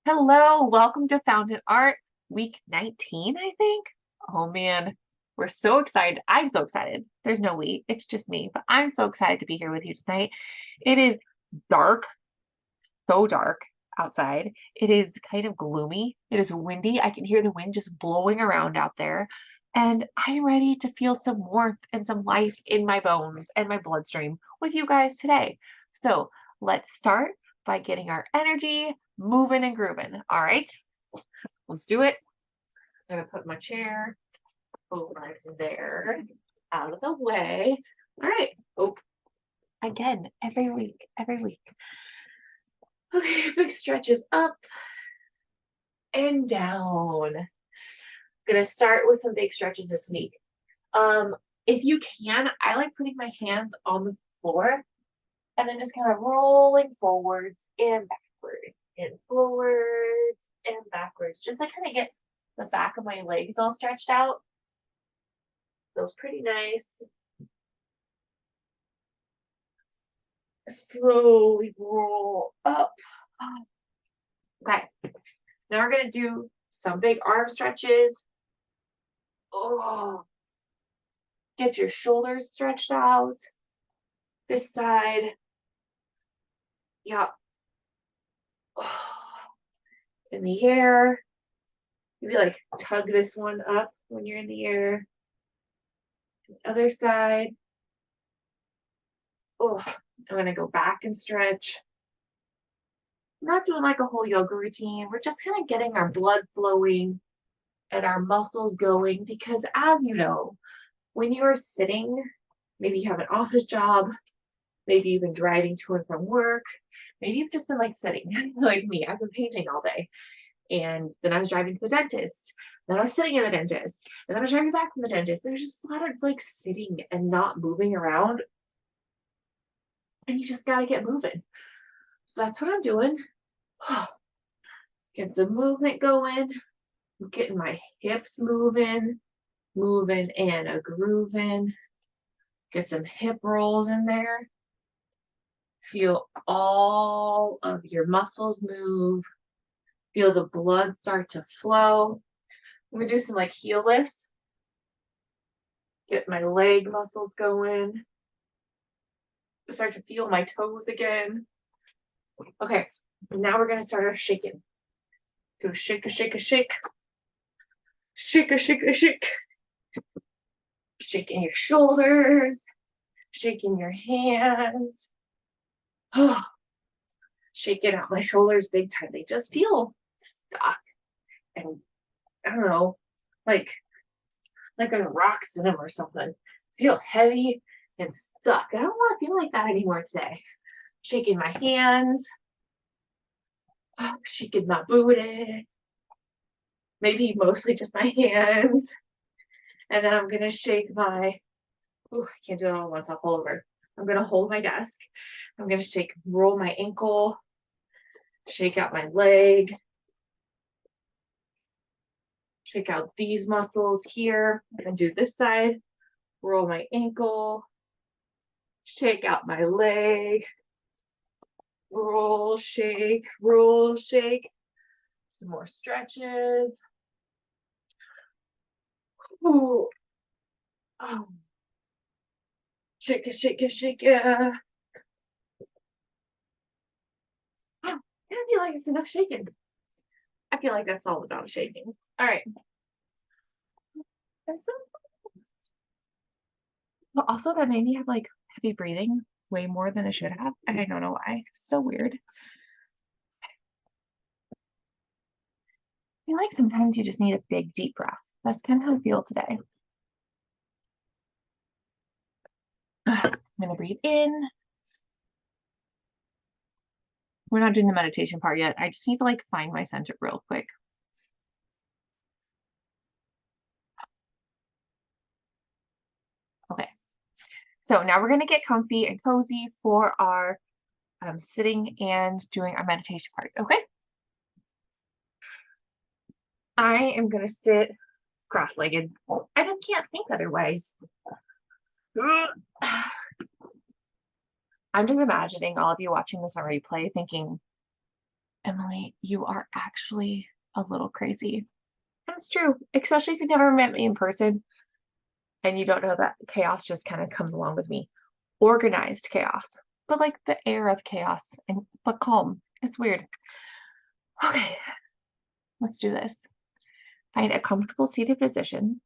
Hello, welcome to Fountain Art week 19, I think. Oh man, we're so excited. I'm so excited. There's no we, it's just me, but I'm so excited to be here with you tonight. It is dark, so dark outside. It is kind of gloomy. It is windy. I can hear the wind just blowing around out there. And I'm ready to feel some warmth and some life in my bones and my bloodstream with you guys today. So let's start by getting our energy moving and grooving. All right, let's do it. I'm gonna put my chair over there, out of the way. All right. Oh, again, every week, every week. Okay, big stretches up and down. Gonna start with some big stretches this week. If you can, I like putting my hands on the floor and then just kind of rolling forwards and backwards and forwards and backwards. Just to kind of get the back of my legs all stretched out. Feels pretty nice. Slowly roll up. Okay, now we're gonna do some big arm stretches. Oh, get your shoulders stretched out. This side. Yep. Oh, in the air. Maybe like tug this one up when you're in the air. The other side. Oh, I'm gonna go back and stretch. I'm not doing like a whole yoga routine. We're just kind of getting our blood flowing and our muscles going because as you know, when you are sitting, maybe you have an office job, maybe you've been driving to and from work, maybe you've just been like sitting like me. I've been painting all day. And then I was driving to the dentist. Then I was sitting in the dentist. And then I was driving back from the dentist. There's just a lot of like sitting and not moving around. And you just got to get moving. So that's what I'm doing. Get some movement going. I'm getting my hips moving, moving and a grooving. Get some hip rolls in there. Feel all of your muscles move. Feel the blood start to flow. I'm gonna do some like heel lifts. Get my leg muscles going. Start to feel my toes again. Okay, now we're gonna start our shaking. Do a shake, a shake, a shake. Shake, a shake, a shake. Shaking your shoulders, shaking your hands. Oh, shaking out my shoulders big time. They just feel stuck. And I don't know, like there's rocks in them or something. Feel heavy and stuck. I don't want to feel like that anymore today. Shaking my hands, shaking my booty, maybe mostly just my hands. And then I'm gonna shake my, oh, I can't do it all at once, I'll fall over. I'm gonna hold my desk. I'm gonna shake, roll my ankle, shake out my leg, shake out these muscles here. I'm gonna do this side, roll my ankle, shake out my leg, roll, shake, roll, shake. Some more stretches. Ooh. Oh. Shake it, shake it, shake it. I feel like it's enough shaking. I feel like that's all about shaking. All right. So, also, that made me have like heavy breathing way more than I should have. I don't know why. So weird. I feel like sometimes you just need a big, deep breath. That's kind of how I feel today. I'm going to breathe in. We're not doing the meditation part yet. I just need to like find my center real quick. Okay. So now we're going to get comfy and cozy for our sitting and doing our meditation part. Okay. I am going to sit cross-legged. I just can't think otherwise. I'm just imagining all of you watching this on replay thinking, Emily, you are actually a little crazy. That's true, especially if you've never met me in person and you don't know that chaos just kind of comes along with me. Organized chaos, but like the air of chaos and but calm. It's weird. Okay, let's do this. Find a comfortable seated position.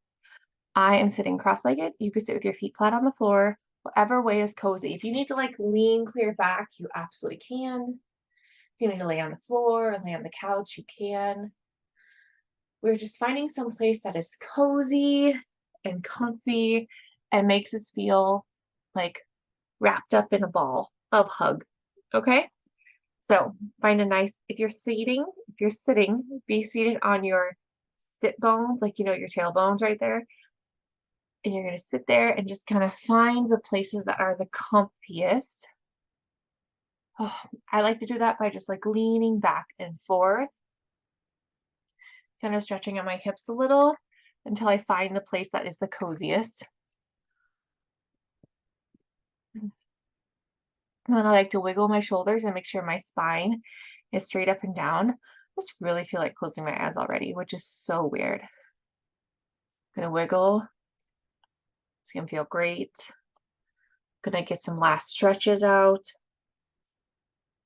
I am sitting cross-legged. You could sit with your feet flat on the floor, whatever way is cozy. If you need to like lean clear back, you absolutely can. If you need to lay on the floor or lay on the couch, you can. We're just finding some place that is cozy and comfy and makes us feel like wrapped up in a ball of hug. Okay? So find a nice, if you're sitting, be seated on your sit bones, like your tailbones right there. And you're going to sit there and just kind of find the places that are the comfiest. Oh, I like to do that by just like leaning back and forth, kind of stretching out my hips a little until I find the place that is the coziest. And then I like to wiggle my shoulders and make sure my spine is straight up and down. I just really feel like closing my eyes already, which is so weird. Gonna wiggle. It's gonna feel great. Gonna get some last stretches out.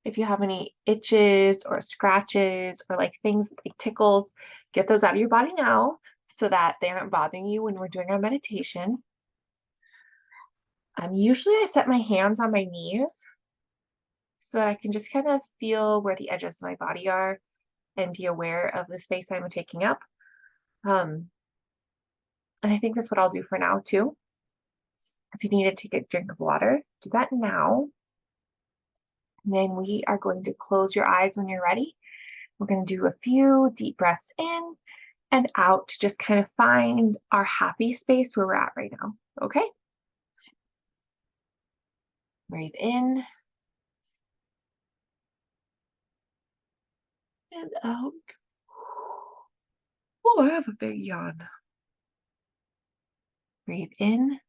If you have any itches or scratches or like things like tickles, get those out of your body now so that they aren't bothering you when we're doing our meditation. Usually I set my hands on my knees so that I can just kind of feel where the edges of my body are and be aware of the space I'm taking up. And I think that's what I'll do for now too. If you need to take a drink of water, do that now. And then we are going to close your eyes when you're ready. We're going to do a few deep breaths in and out to just kind of find our happy space where we're at right now. Okay? Breathe in and out. Oh, I have a big yawn. Breathe in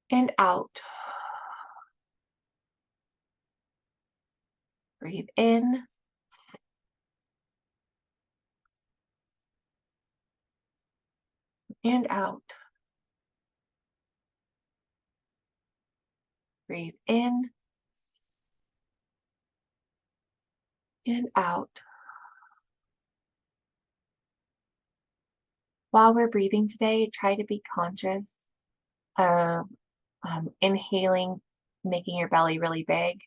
and out. Breathe in and out. Breathe in and out. While we're breathing today, try to be conscious of inhaling, making your belly really big,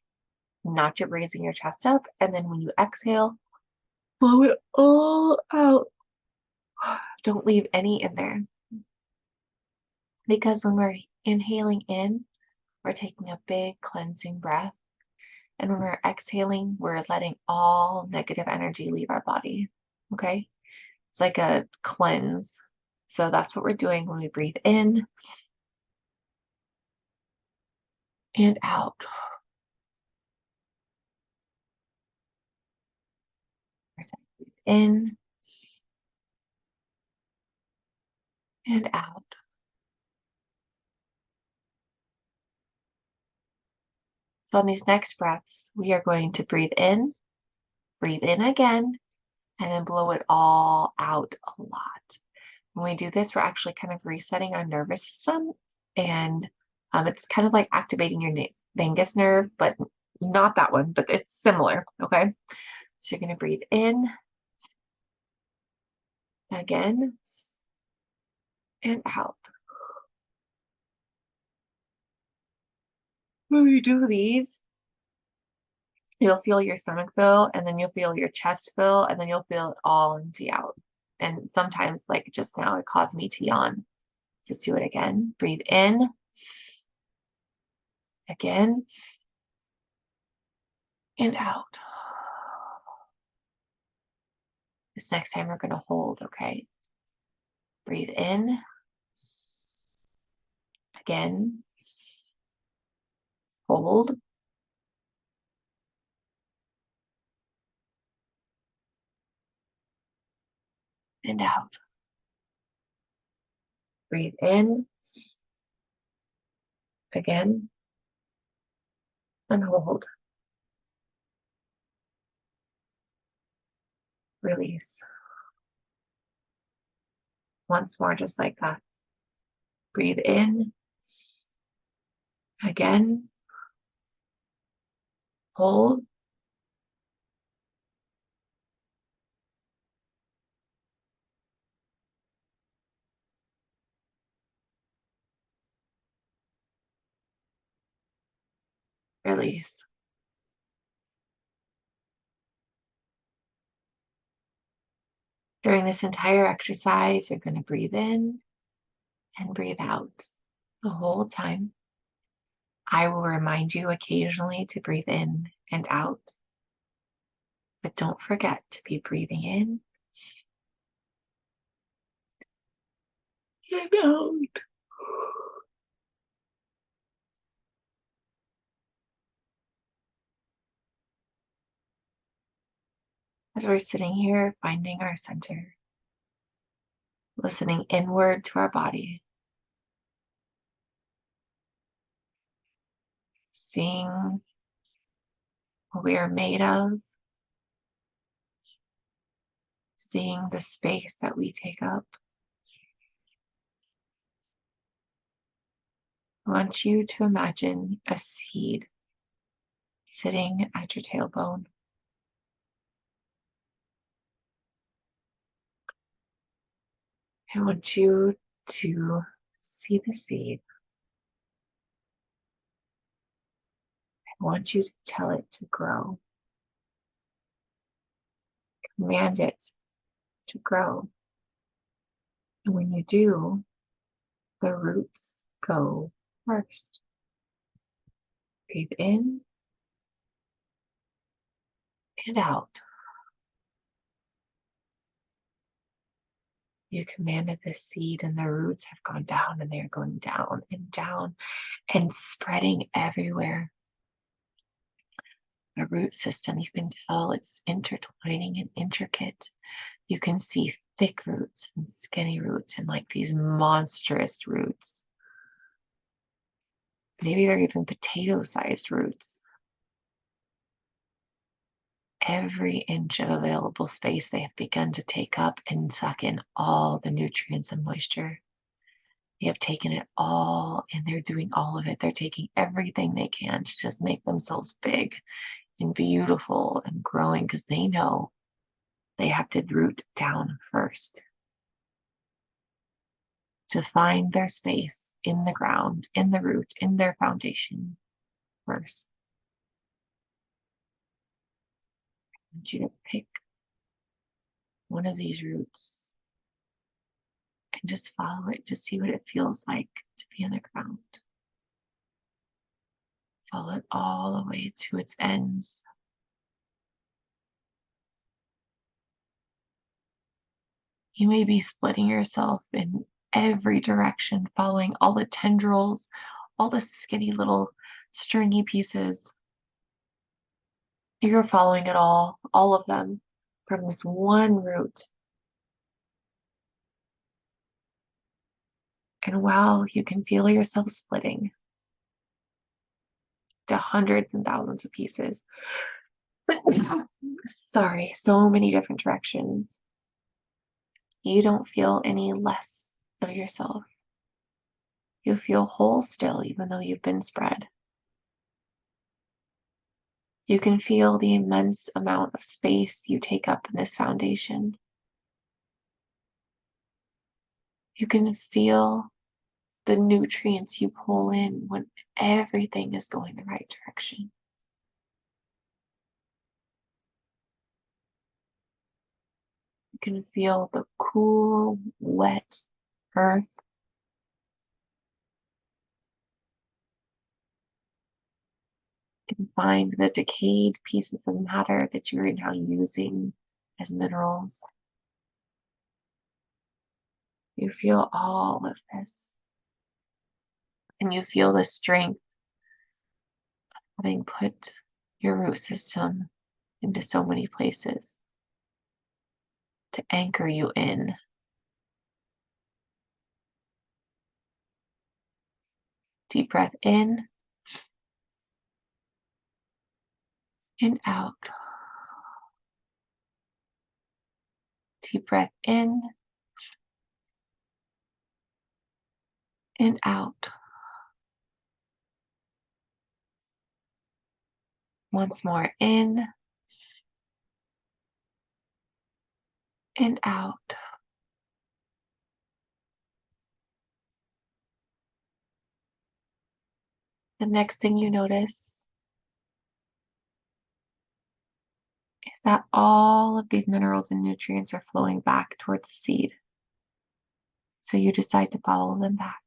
not just raising your chest up. And then when you exhale, blow it all out. Don't leave any in there. Because when we're inhaling in, we're taking a big cleansing breath. And when we're exhaling, we're letting all negative energy leave our body. Okay? It's like a cleanse. So that's what we're doing when we breathe in and out. Breathe in and out. So on these next breaths, we are going to breathe in again, and then blow it all out a lot. When we do this, we're actually kind of resetting our nervous system, and it's kind of like activating your vagus nerve, but not that one, but it's similar, okay? So you're going to breathe in again and out. When we do these, you'll feel your stomach fill, and then you'll feel your chest fill, and then you'll feel it all empty out. And sometimes, like just now, it caused me to yawn. Just do it again. Breathe in again and out. This next time we're going to hold, okay? Breathe in again, hold, and out. Breathe in again and hold. Release. Once more, just like that. Breathe in. Again. Hold. Release. During this entire exercise, you're going to breathe in and breathe out the whole time. I will remind you occasionally to breathe in and out, but don't forget to be breathing in and out. As we're sitting here, finding our center, listening inward to our body, seeing what we are made of, seeing the space that we take up. I want you to imagine a seed sitting at your tailbone. I want you to see the seed. I want you to tell it to grow. Command it to grow. And when you do, the roots go first. Breathe in and out. You commanded the seed, and the roots have gone down, and they are going down and spreading everywhere. The root system, you can tell it's intertwining and intricate. You can see thick roots and skinny roots and like these monstrous roots. Maybe they're even potato-sized roots. Every inch of available space they have begun to take up and suck in all the nutrients and moisture. They have taken it all and they're doing all of it. They're taking everything they can to just make themselves big and beautiful and growing because they know they have to root down first to find their space in the ground, in the root, in their foundation first. I want you to pick one of these roots and just follow it to see what it feels like to be in the ground. Follow it all the way to its ends. You may be splitting yourself in every direction, following all the tendrils, all the skinny little stringy pieces. You're following it all of them, from this one root. And while you can feel yourself splitting to hundreds and thousands of pieces, sorry, so many different directions, you don't feel any less of yourself. You feel whole still, even though you've been spread. You can feel the immense amount of space you take up in this foundation. You can feel the nutrients you pull in when everything is going the right direction. You can feel the cool, wet earth. You can find the decayed pieces of matter that you're now using as minerals. You feel all of this. And you feel the strength of having put your root system into so many places to anchor you in. Deep breath in and out. Deep breath in and out. Once more, in and out. The next thing you notice is that all of these minerals and nutrients are flowing back towards the seed. So you decide to follow them back.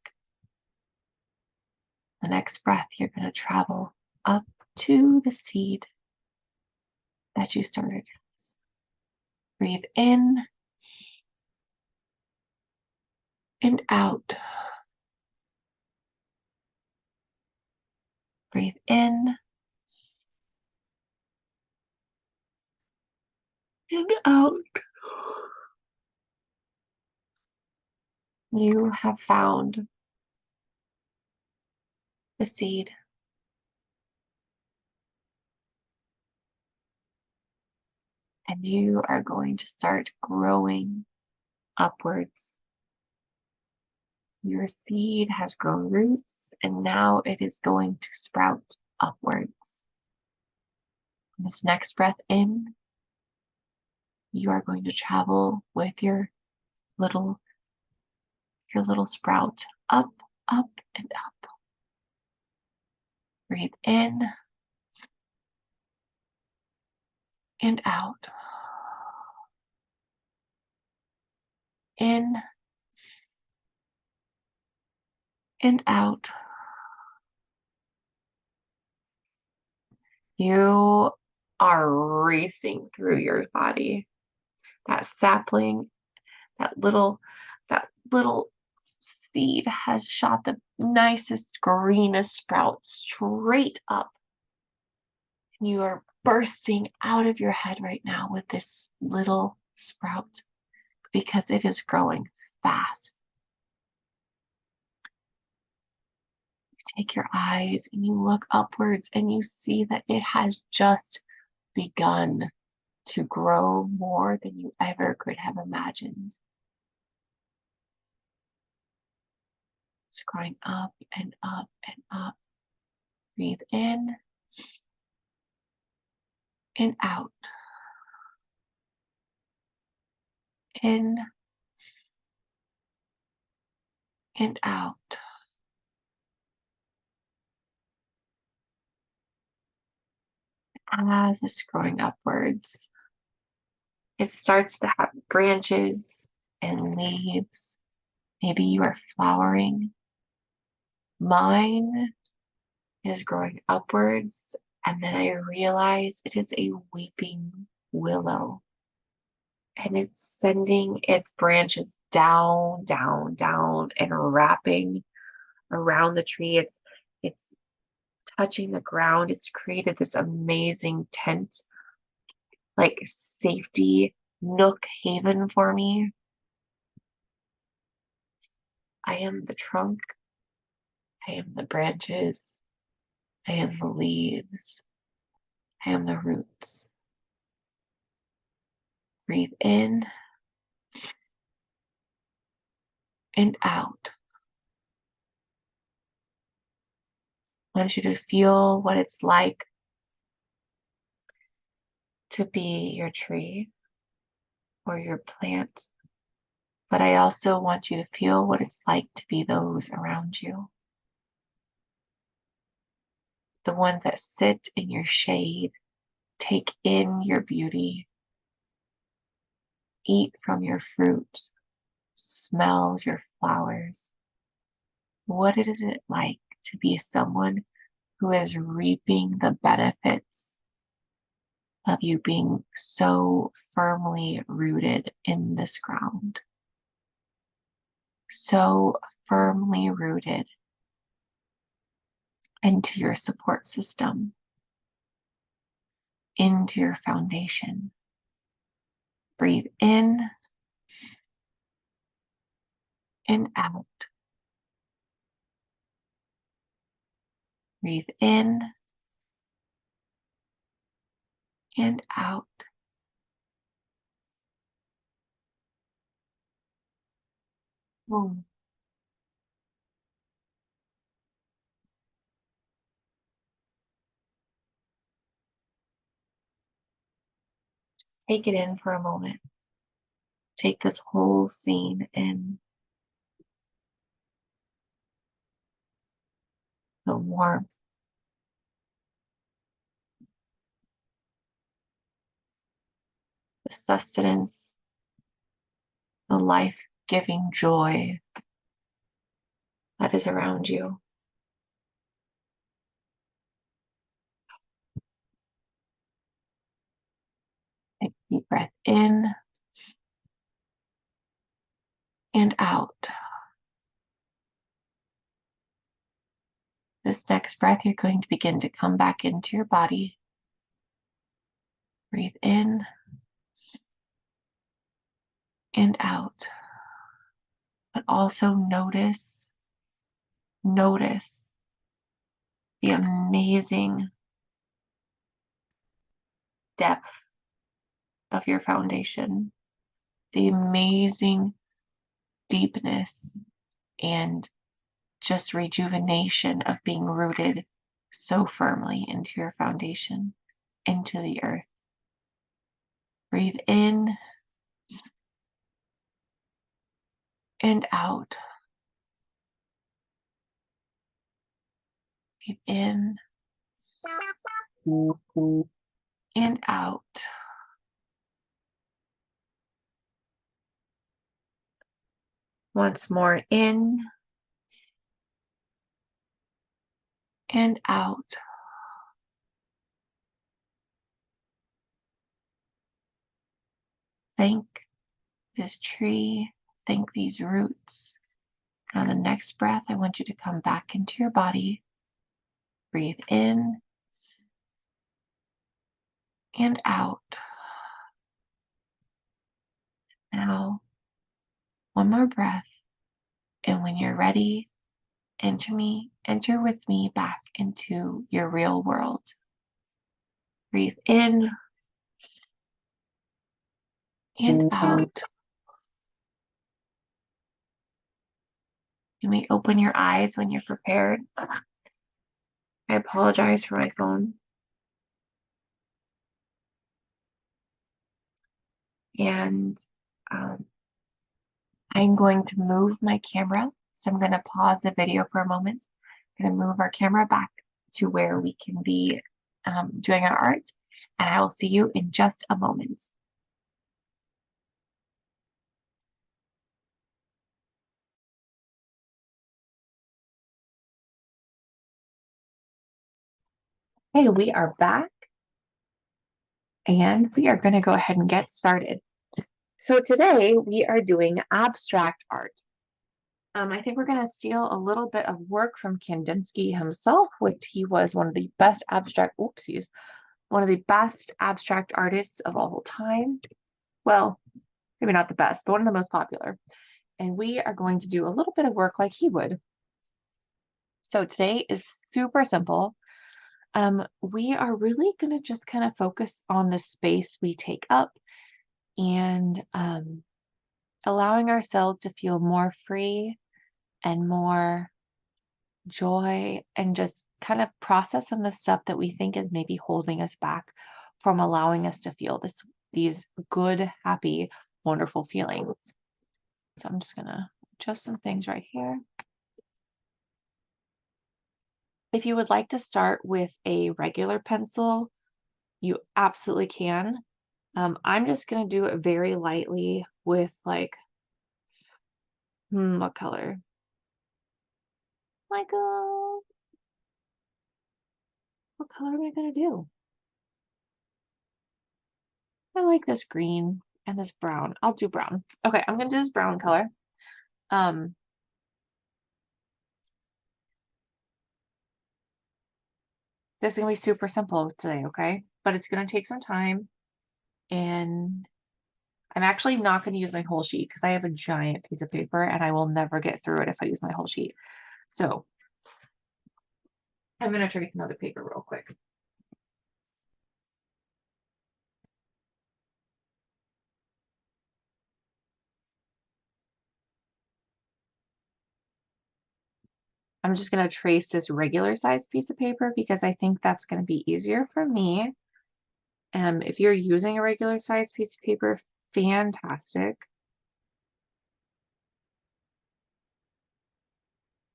The next breath, you're going to travel up to the seed that you started. Breathe in and out. Breathe in and out. You have found the seed. And you are going to start growing upwards. Your seed has grown roots, and now it is going to sprout upwards. This next breath in, you are going to travel with your little sprout up, up, and up. Breathe in and out. In and out. You are racing through your body. That sapling, that little seed has shot the nicest, greenest sprout straight up. And you are bursting out of your head right now with this little sprout because it is growing fast. You take your eyes and you look upwards and you see that it has just begun to grow more than you ever could have imagined. It's growing up and up and up. Breathe in and out. In and out. As it's growing upwards, it starts to have branches and leaves. Maybe you are flowering. Mine is growing upwards, and then I realize it is a weeping willow. And it's sending its branches down, down, down, and wrapping around the tree. It's touching the ground. It's created this amazing tent, like safety nook haven for me. I am the trunk. I am the branches. I am the leaves. I am the roots. Breathe in and out. I want you to feel what it's like to be your tree or your plant. But I also want you to feel what it's like to be those around you. The ones that sit in your shade, take in your beauty, eat from your fruit, smell your flowers. What is it like to be someone who is reaping the benefits of you being so firmly rooted in this ground? So firmly rooted into your support system, into your foundation. Breathe in and out. Breathe in and out. Mm. Take it in for a moment. Take this whole scene in, the warmth, the sustenance, the life-giving joy that is around you. Take a deep breath in and out. This next breath, you're going to begin to come back into your body. Breathe in and out. But also notice the amazing depth of your foundation, the amazing deepness and just rejuvenation of being rooted so firmly into your foundation, into the earth. Breathe in and out. Breathe in and out. Once more, in and out. Thank this tree, thank these roots. On the next breath, I want you to come back into your body. Breathe in and out. Now, one more breath. And when you're ready, enter with me back into your real world. Breathe in and out. You may open your eyes when you're prepared. I apologize for my phone. And I'm going to move my camera. So I'm going to pause the video for a moment. I'm going to move our camera back to where we can be doing our art. And I will see you in just a moment. Hey, we are back. And we are going to go ahead and get started. So today we are doing abstract art. I think we're going to steal a little bit of work from Kandinksy himself, which he was one of the best abstract artists of all time. Well, maybe not the best, but one of the most popular. And we are going to do a little bit of work like he would. So today is super simple. We are really going to just kind of focus on the space we take up and allowing ourselves to feel more free and more joy and just kind of process some of the stuff that we think is maybe holding us back from allowing us to feel these good, happy, wonderful feelings. So I'm just gonna adjust some things right here. If you would like to start with a regular pencil, you absolutely can. I'm just gonna do it very lightly with like, what color? Like, what color am I gonna do? I like this green and this brown. I'll do brown. Okay, I'm gonna do this brown color. This is gonna be super simple today, okay? But it's gonna take some time, and I'm actually not gonna use my whole sheet because I have a giant piece of paper and I will never get through it if I use my whole sheet. So I'm gonna trace another paper real quick. I'm just going to trace this regular size piece of paper because I think that's going to be easier for me. If you're using a regular size piece of paper, fantastic.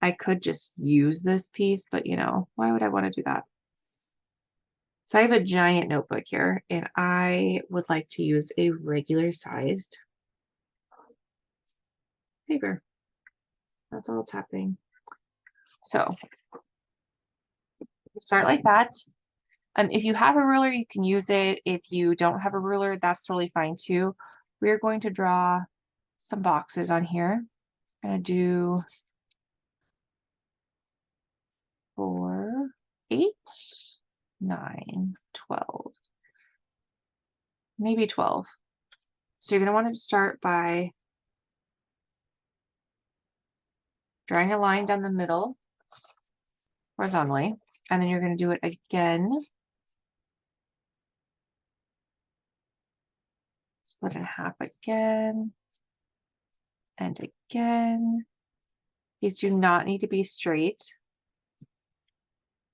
I could just use this piece, but you know, why would I want to do that? So I have a giant notebook here and I would like to use a regular sized paper. That's all that's happening. So start like that. If you have a ruler, you can use it. If you don't have a ruler, that's totally fine too. We're going to draw some boxes on here. I'm going to do 4, 8, 9, 12, maybe 12. So you're going to want to start by drawing a line down the middle horizontally, and then you're going to do it again, split in half again, and again. These do not need to be straight,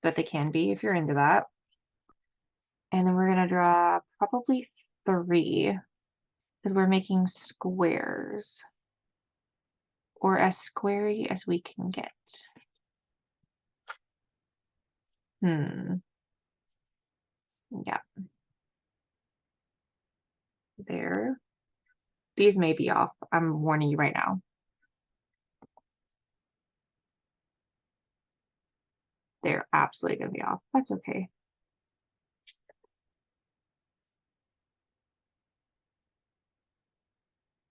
but they can be if you're into that. And then we're going to draw probably 3 because we're making squares, or as squarey as we can get. Yeah. There. These may be off. I'm warning you right now. They're absolutely going to be off. That's okay.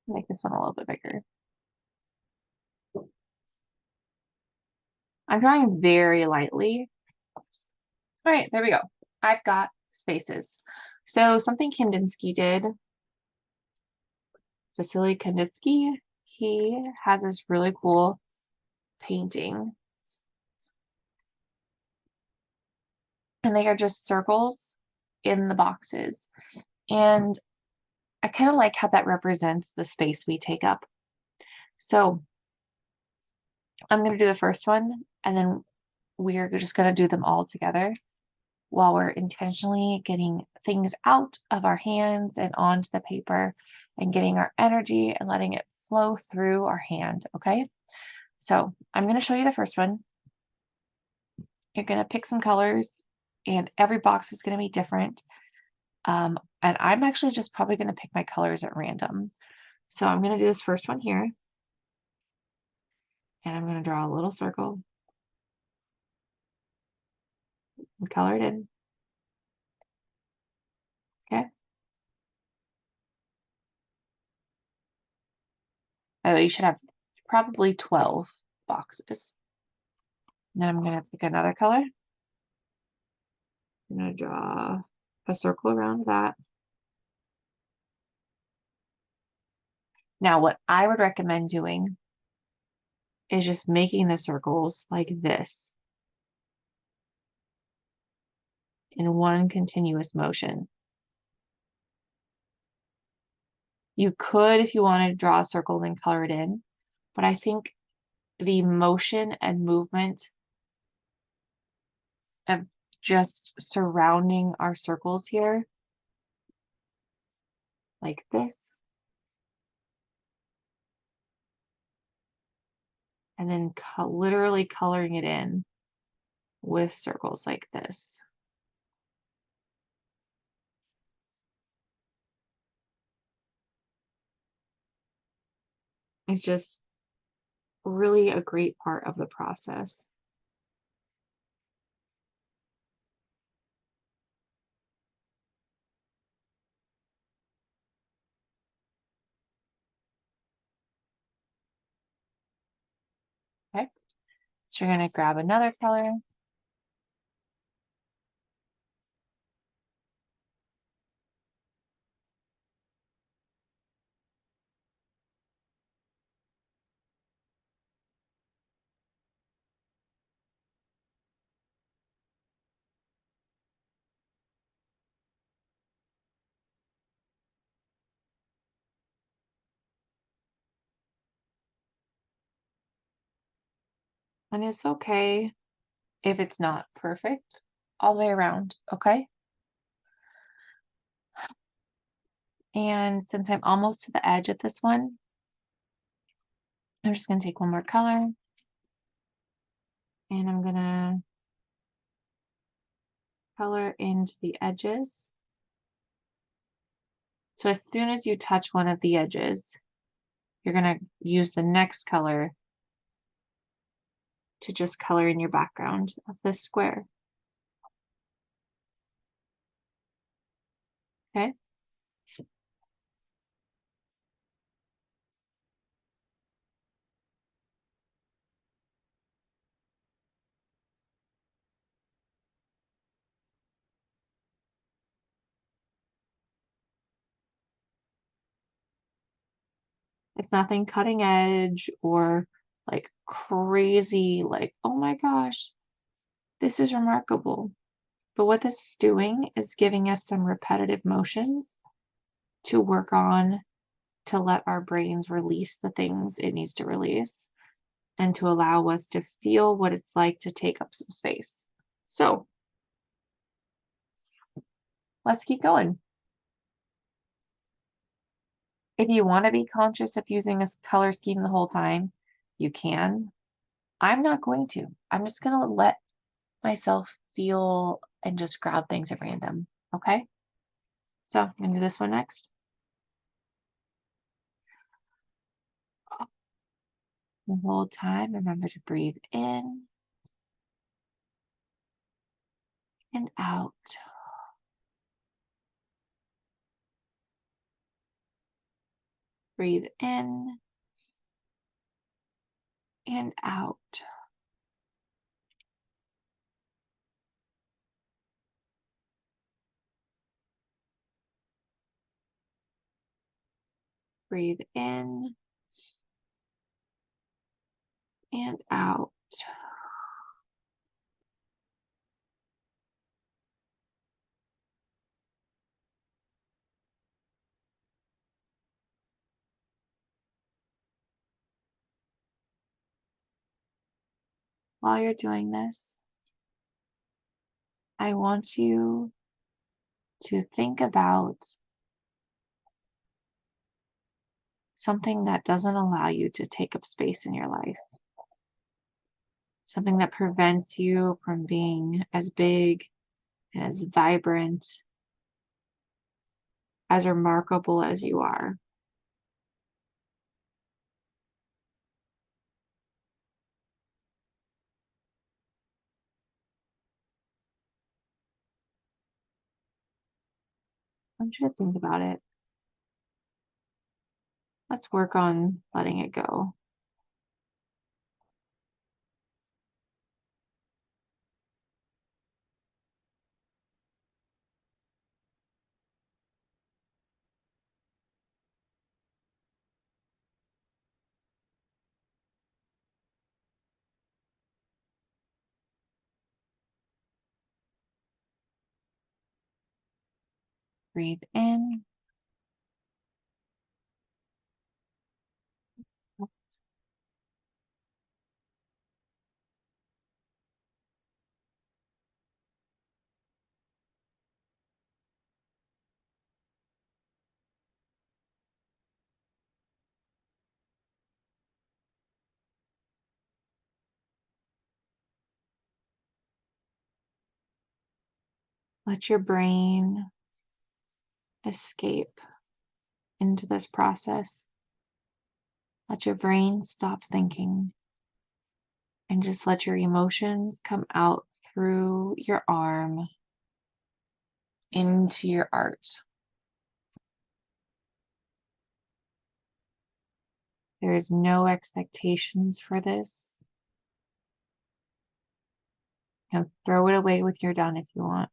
Make this one a little bit bigger. I'm drawing very lightly. All right, there we go. I've got spaces. So something Kandinsky did, Vasily Kandisnky, he has this really cool painting. And they are just circles in the boxes. And I kind of like how that represents the space we take up. So I'm going to do the first one, and then we're just going to do them all together while we're intentionally getting things out of our hands and onto the paper and getting our energy and letting it flow through our hand, okay? So I'm going to show you the first one. You're going to pick some colors, and every box is going to be different. And I'm actually just probably going to pick my colors at random. So I'm going to do this first one here. And I'm going to draw a little circle and color it in. Okay. Oh, you should have probably 12 boxes. And then I'm going to pick another color. I'm going to draw a circle around that. Now, what I would recommend doing is just making the circles like this in one continuous motion. You could, if you wanted, draw a circle and color it in, but I think the motion and movement of just surrounding our circles here like this, and then literally coloring it in with circles like this. It's just really a great part of the process. Okay, so you're going to grab another color. And it's okay if it's not perfect all the way around, okay? And since I'm almost to the edge at this one, I'm just going to take one more color and I'm going to color into the edges. So as soon as you touch one of the edges, you're going to use the next color to just color in your background of this square. Okay? It's nothing cutting edge or like crazy, like, oh my gosh, this is remarkable. But what this is doing is giving us some repetitive motions to work on to let our brains release the things it needs to release and to allow us to feel what it's like to take up some space. So let's keep going. If you want to be conscious of using a color scheme the whole time, you can. I'm not going to. I'm just going to let myself feel and just grab things at random. Okay? So I'm going to do this one next. The whole time, remember to breathe in and out. Breathe in and out. Breathe in and out. While you're doing this, I want you to think about something that doesn't allow you to take up space in your life, something that prevents you from being as big and as vibrant, as remarkable as you are. I want you to think about it. Let's work on letting it go. Breathe in. Let your brain escape into this process. Let your brain stop thinking and just let your emotions come out through your arm into your art. There is no expectations for this. And throw it away when you're done if you want.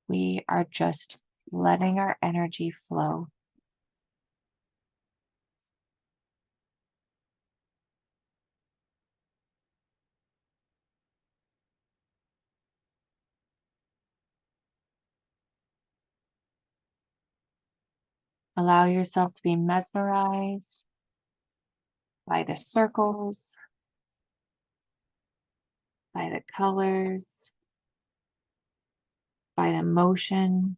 We are just letting our energy flow. Allow yourself to be mesmerized by the circles, by the colors, by the motion.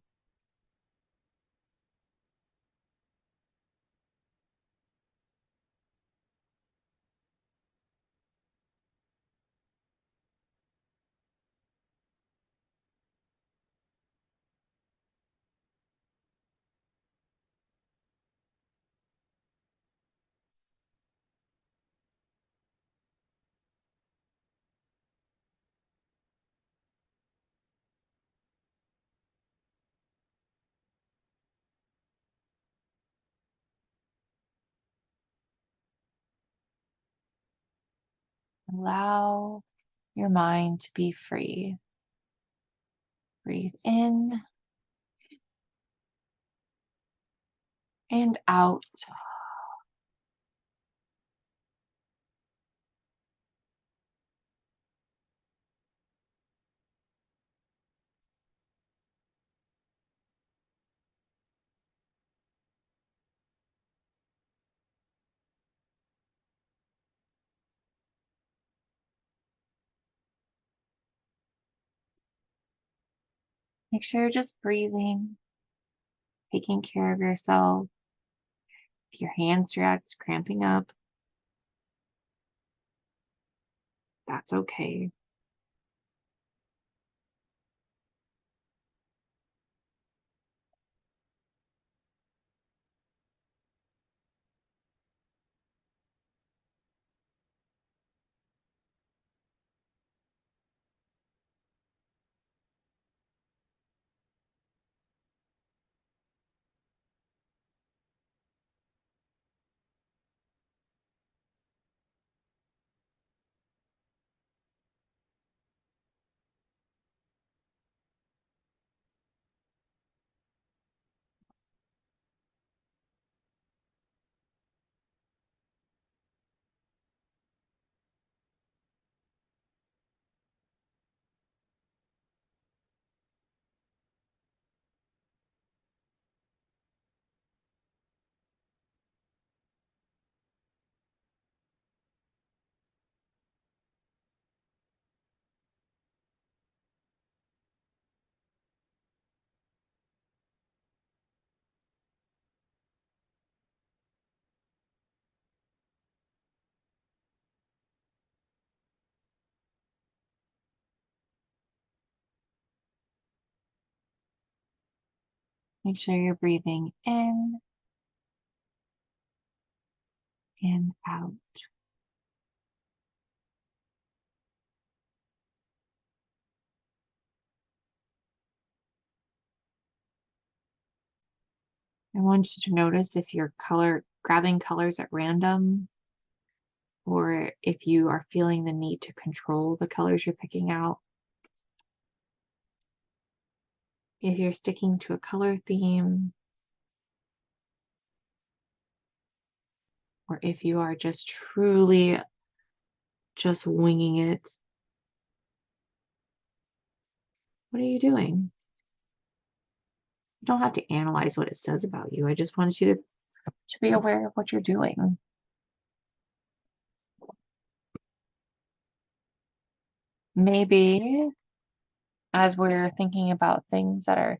Allow your mind to be free. Breathe in and out. Make sure you're just breathing, taking care of yourself. If your hand starts cramping up, that's okay. Make sure you're breathing in and out. I want you to notice if you're grabbing colors at random, or if you are feeling the need to control the colors you're picking out. If you're sticking to a color theme, or if you are just truly just winging it. What are you doing? You don't have to analyze what it says about you. I just want you to be aware of what you're doing. Maybe as we're thinking about things that are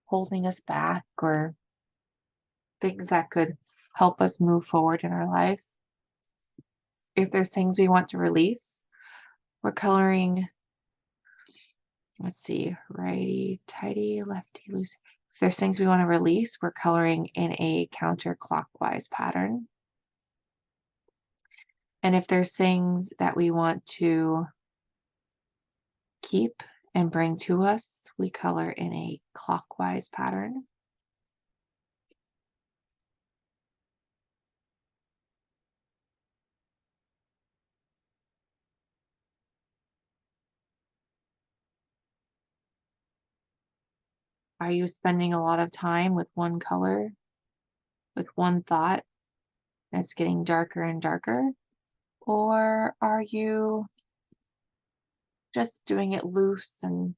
holding us back or things that could help us move forward in our life, if there's things we want to release, we're coloring, let's see, righty, tighty, lefty, loose. If there's things we want to release, we're coloring in a counterclockwise pattern. And if there's things that we want to keep and bring to us, we color in a clockwise pattern. Are you spending a lot of time with one color, with one thought, and it's getting darker and darker? Or are you just doing it loose and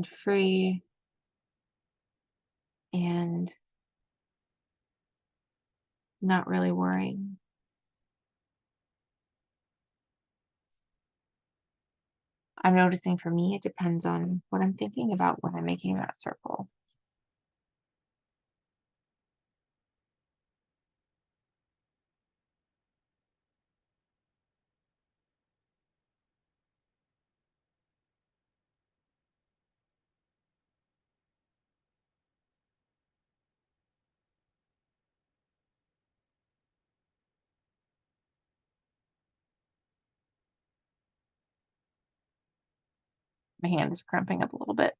free and not really worrying. I'm noticing for me, it depends on what I'm thinking about when I'm making that circle. My hand is cramping up a little bit.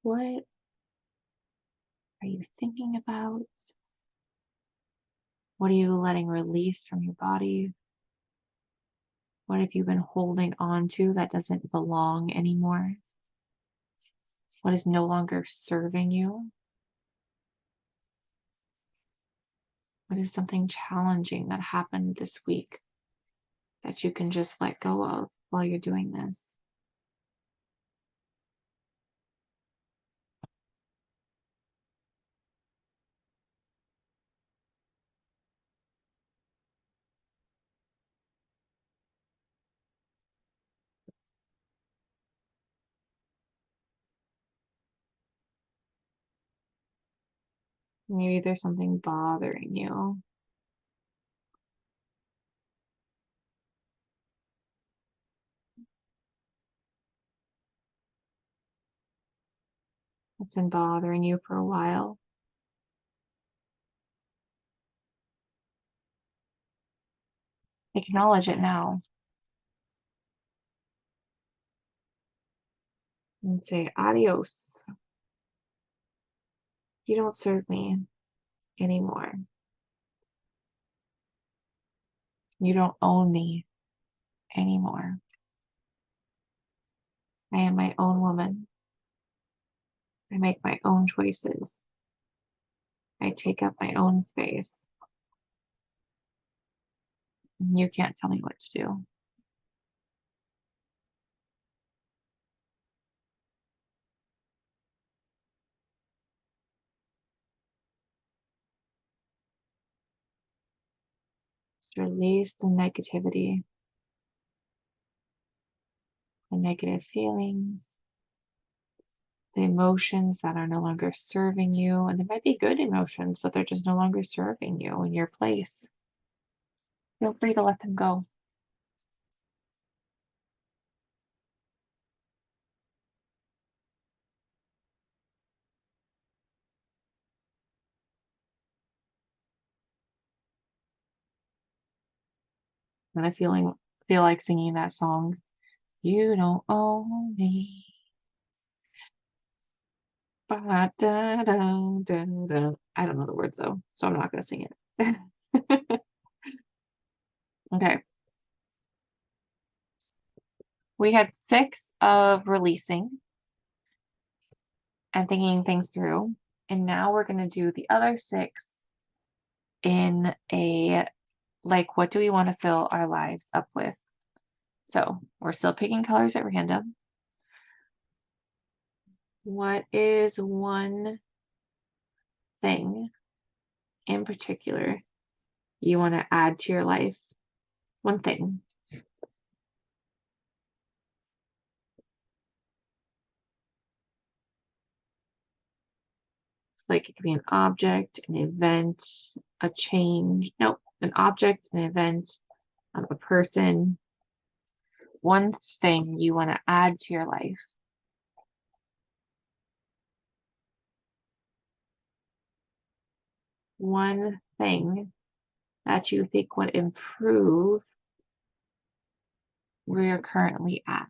What are you thinking about? What are you letting release from your body? What have you been holding on to that doesn't belong anymore? What is no longer serving you? What is something challenging that happened this week that you can just let go of while you're doing this? Maybe there's something bothering you. It's been bothering you for a while. Acknowledge it now and say, adios. You don't serve me anymore. You don't own me anymore. I am my own woman. I make my own choices. I take up my own space. You can't tell me what to do. Release the negativity, the negative feelings, the emotions that are no longer serving you. And they might be good emotions, but they're just no longer serving you in your place. Feel free to let them go. And I feel like singing that song. You don't own me. Ba, da, da, da, da. I don't know the words though, so I'm not going to sing it. Okay. We had 6 of releasing and thinking things through. And now we're going to do the other 6 in a, like, what do we want to fill our lives up with? So we're still picking colors at random. What is one thing in particular you want to add to your life? One thing. So like it could be an object, an event, a change. Nope, an object, an event, a person. One thing you want to add to your life. One thing that you think would improve where you're currently at.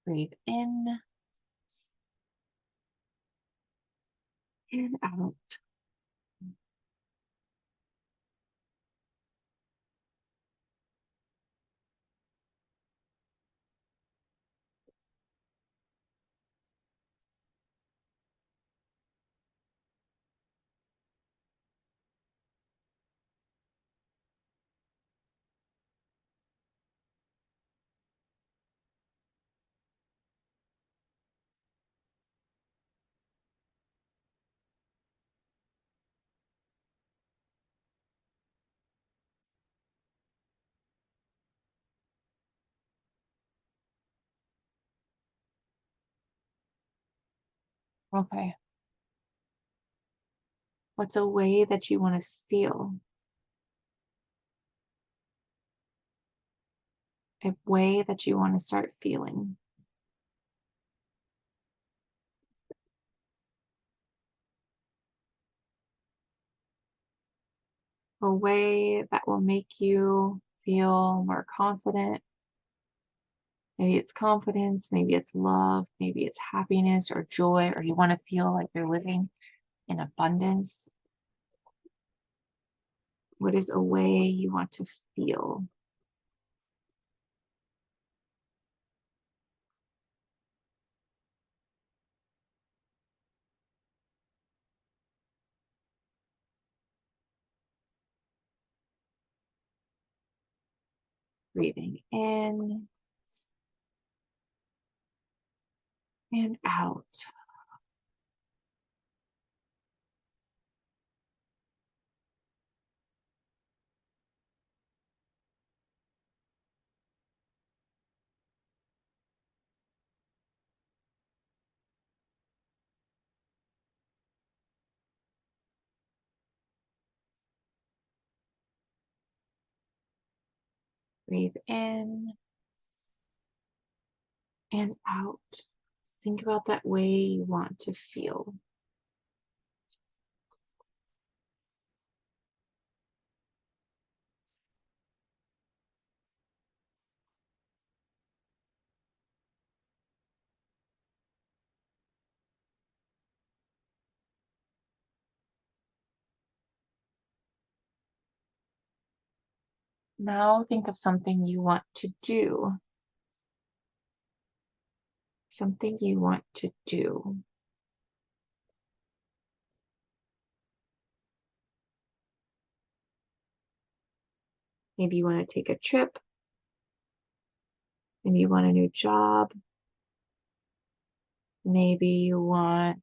Breathe in and out. Okay. What's a way that you want to feel? A way that you want to start feeling? A way that will make you feel more confident. Maybe it's confidence, maybe it's love, maybe it's happiness or joy, or you want to feel like you're living in abundance. What is a way you want to feel? Breathing in and out. Breathe in and out. Just think about that way you want to feel. Now think of something you want to do. Something you want to do. Maybe you want to take a trip. Maybe you want a new job. Maybe you want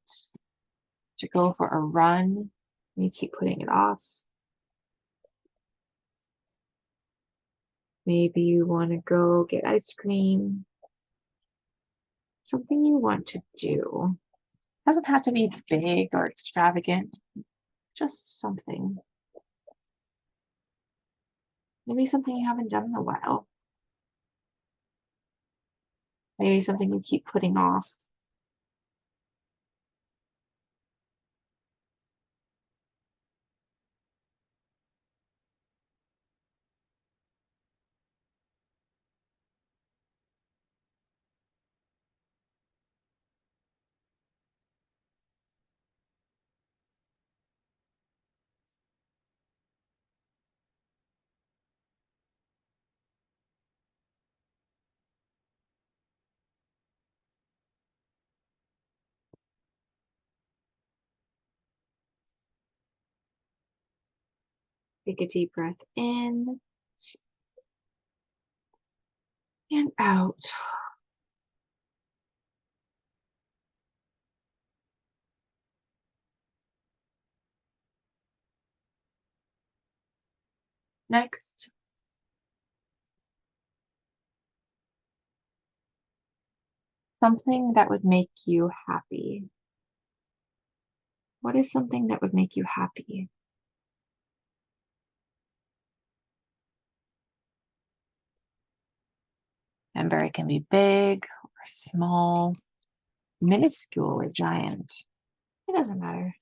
to go for a run and you keep putting it off. Maybe you want to go get ice cream. Something you want to do. Doesn't have to be big or extravagant, just something. Maybe something you haven't done in a while. Maybe something you keep putting off. Take a deep breath in and out. Next, something that would make you happy. What is something that would make you happy? Remember, it can be big or small, minuscule or giant. It doesn't matter.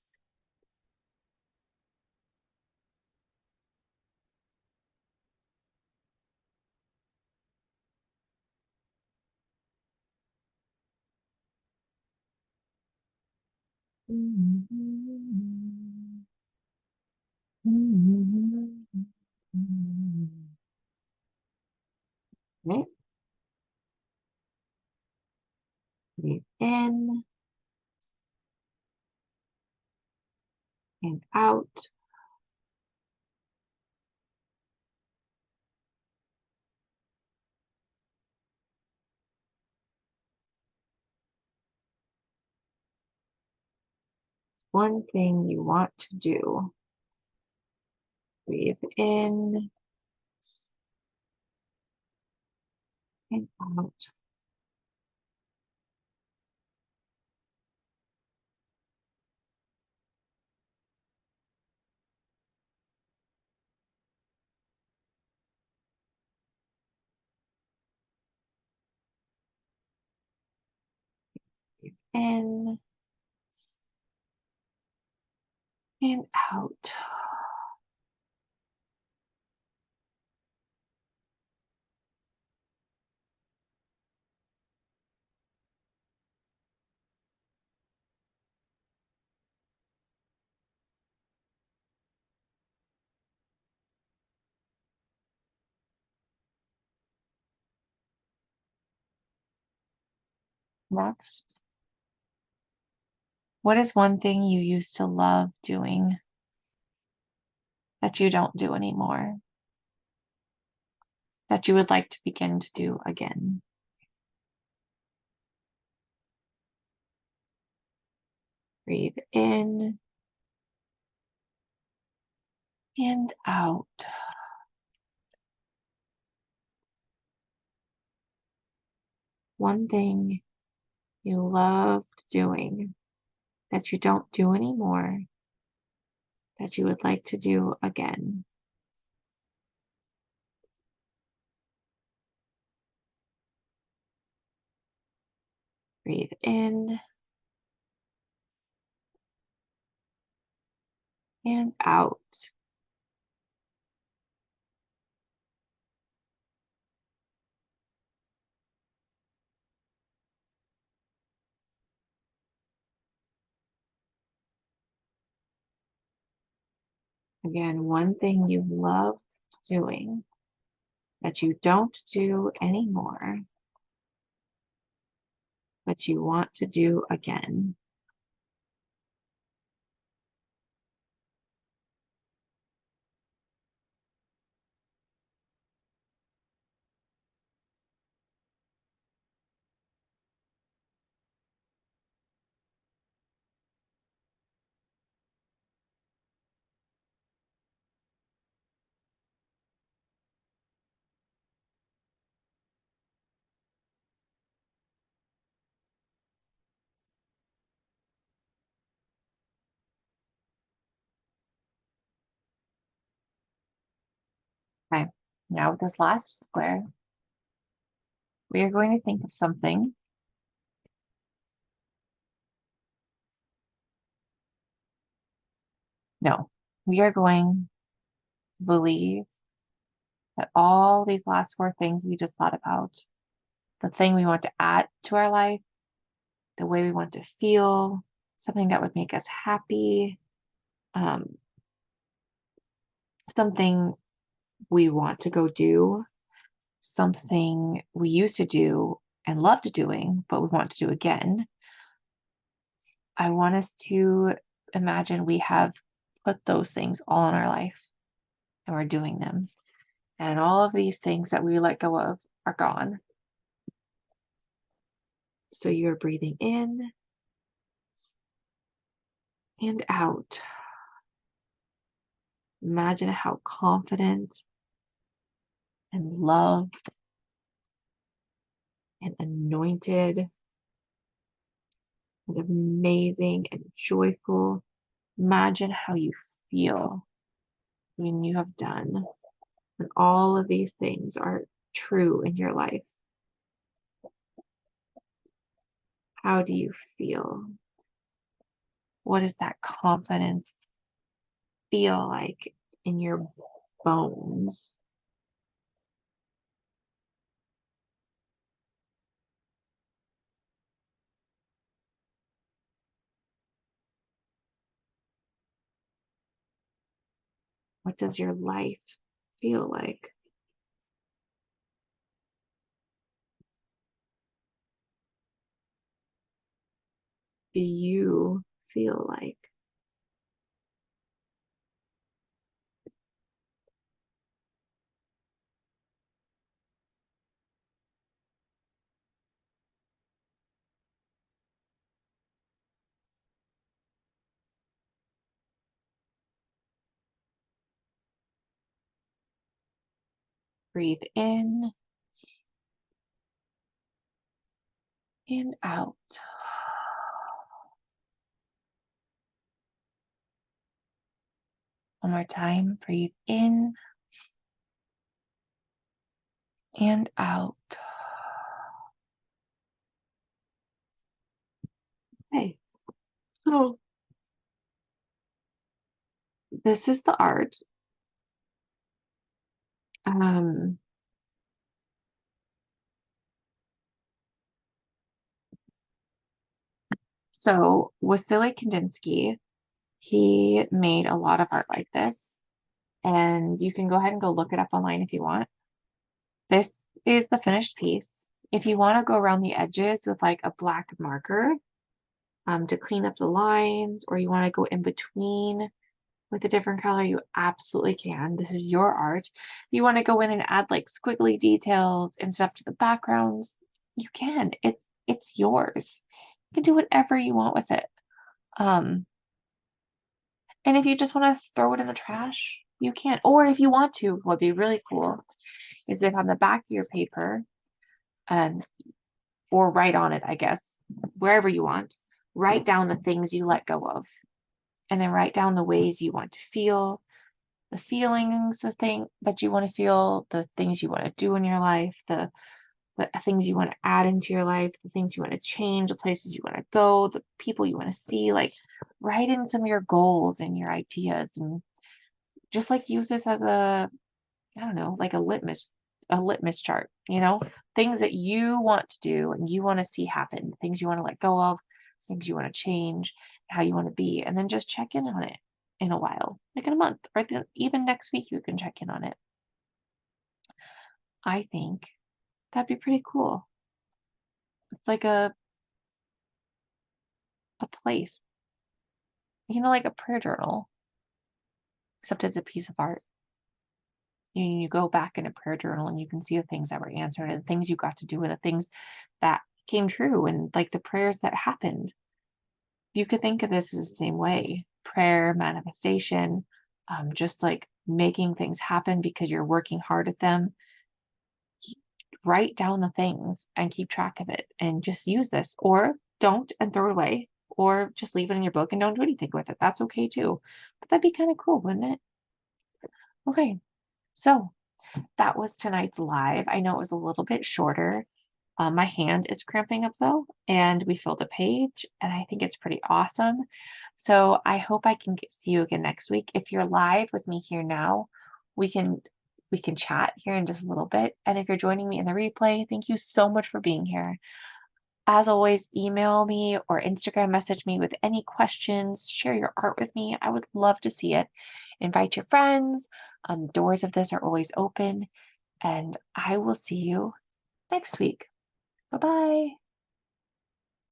Right? Breathe in and out. One thing you want to do. Breathe in and out. in and out. Next, what is one thing you used to love doing that you don't do anymore, that you would like to begin to do again? Breathe in and out. One thing you loved doing that you don't do anymore, that you would like to do again. Breathe in and out. Again, one thing you loved doing that you don't do anymore, but you want to do again. Okay, now with this last square, we are going to think of something. No, we are going to believe that all these last four things we just thought about, the thing we want to add to our life, the way we want to feel, something that would make us happy, um, something we want to go do, something we used to do and loved doing, but we want to do again. I want us to imagine we have put those things all in our life and we're doing them. And all of these things that we let go of are gone. So you're breathing in and out. Imagine how confident and loved and anointed and amazing and joyful. Imagine how you feel when you have done. And all of these things are true in your life. How do you feel? What does that confidence feel like in your bones? What does your life feel like? Do you feel like? Breathe in and out. One more time. Breathe in and out. So this is the art. Um, so Wasily Kandinsky, he made a lot of art like this, and you can go ahead and go look it up online if you want. This is the finished piece. If you want to go around the edges with like a black marker, to clean up the lines, or you want to go in between with a different color, you absolutely can. This is your art. You want to go in and add like squiggly details and stuff to the backgrounds, you can. It's yours. You can do whatever you want with it. Um, and if you just want to throw it in the trash, you can. Or if you want to, what'd be really cool is if on the back of your paper, um, or write on it, I guess, wherever you want, write down the things you let go of, and then write down the ways you want to feel, the feelings, the thing that you want to feel, the things you want to do in your life, the things you want to add into your life, the things you want to change, the places you want to go, the people you want to see. Like, write in some of your goals and your ideas, and just like use this as a, I don't know, like a litmus chart, things that you want to do and you want to see happen, things you want to let go of, things you want to change, how you want to be, and then just check in on it in a while, like in a month, or even next week, you can check in on it. I think that'd be pretty cool. It's like a place, like a prayer journal, except it's a piece of art. You go back in a prayer journal and you can see the things that were answered and the things you got to do and the things that came true and like the prayers that happened. You could think of this as the same way. Prayer, manifestation, just like making things happen because you're working hard at them. Write down the things and keep track of it and just use this, or don't and throw it away, or just leave it in your book and don't do anything with it. That's okay too. But that'd be kind of cool, wouldn't it? Okay, so that was tonight's live. I know it was a little bit shorter. My hand is cramping up though, and we filled a page, and I think it's pretty awesome. So I hope I can see you again next week. If you're live with me here now, we can we can chat here in just a little bit. And if you're joining me in the replay, thank you so much for being here. As always, email me or Instagram message me with any questions. Share your art with me. I would love to see it. Invite your friends. Doors of this are always open. And I will see you next week. Bye bye.